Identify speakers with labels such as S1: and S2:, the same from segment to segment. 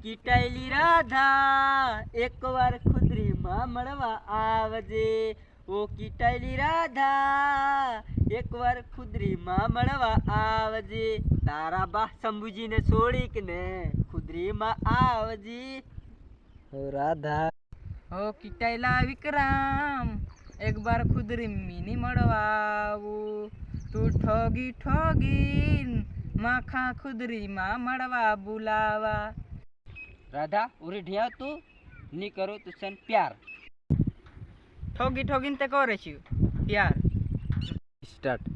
S1: કીટાયેલી રાધા એકવાર ખુદરી માં મળવા આવજે। ઓ કીટાયેલી રાધા એકવાર ખુદરી માં મળવા આવજે। તારા બા શંભુજી ને છોડી કે ને ખુદરી માં આવજી।
S2: ઓ રાધા
S3: ઓ કીટાયેલા વિક્રમ એક બાર ખુદરી મીની મળવા આવું। તું ઠોગી ઠોગી માખા ખુદરી માં મળવા બોલાવા।
S1: રાધા ઉરી ઢિયા તું ની કરું તુસન પ્યાર।
S3: ઠોગી ઠોગીને તે કરે છે પ્યાર।
S2: સ્ટાર્ટ।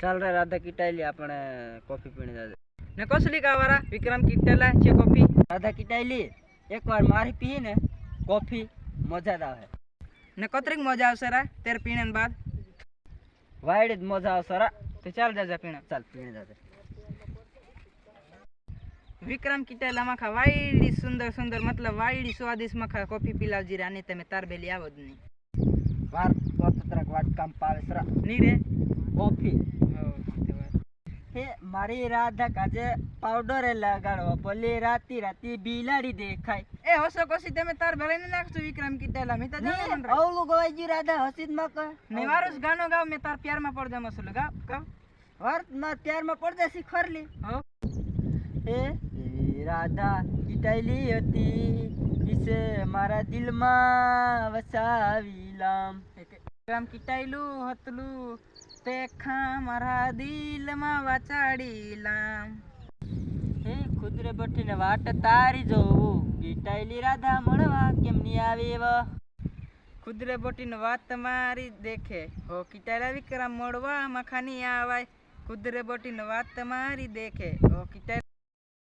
S1: ચાલ રે રાધા કીટાયેલી આપણે કોફી પીને જાજે।
S3: ને કોસલી કાવારા વિક્રમ કીટાયેલા છે કોફી।
S1: રાધા કીટાયેલી એકવાર મારી પી ને કોફી મજા જ આવે।
S3: ને કતરીક મજા આવશે રા તેર પીણે બાદ
S1: વાયડ જ મજા આવશે રા।
S3: તો ચાલ જાજા પીણે।
S1: ચાલ પીને જાજે।
S3: વિક્રમ કીટાયેલા માખા વાયડી સુંદર સુંદર मतलब વાયડી સ્વાદિષ્ટ માખા કોફી પીલાવજી રાની તમે તાર બેલી આવો જ નહીં।
S1: વાર તો તરક વાટ કામ પાવે સરા
S3: ની રે
S1: કોફી।
S3: હો તે વાત
S1: હે મારી રાધા કાજે પાવડર લગાડવો ભલે રાતી રાતી બિલાડી દેખાય।
S3: એ હોસો કોસી તમે તાર બેલી ને નાખજો વિક્રમ કીટાયેલા મી તો જાણે મન રે
S1: અવલું ગવાઈ ગયું રાધા હસીદ માં કર
S3: ને મારું ગાનો ગાવ મે તાર પ્યાર માં પડ જામ સુલ ગાવ ગાવ
S1: વાર માં પ્યાર માં પડદે શીખર લી।
S3: હો
S1: હે રાધા કીટાયેલી હતી ઇસે મારા દિલમાં વસાવી લામ।
S3: વિક્રમ કીટાયેલું હતલું તે ખા મારા દિલમાં વાચાડી લામ।
S1: હે ખુદરે બઠીને વાટ તારી જોવું કીટાયેલી રાધા મળવા કેમ ની આવી વ।
S3: ખુદરે બોટીને વાત તમારી દેખે હો કીટાયેલા વિક્રમ મોડવા મખાની આવાય। ખુદરે બોટીને વાત તમારી દેખે હો કીટાયેલા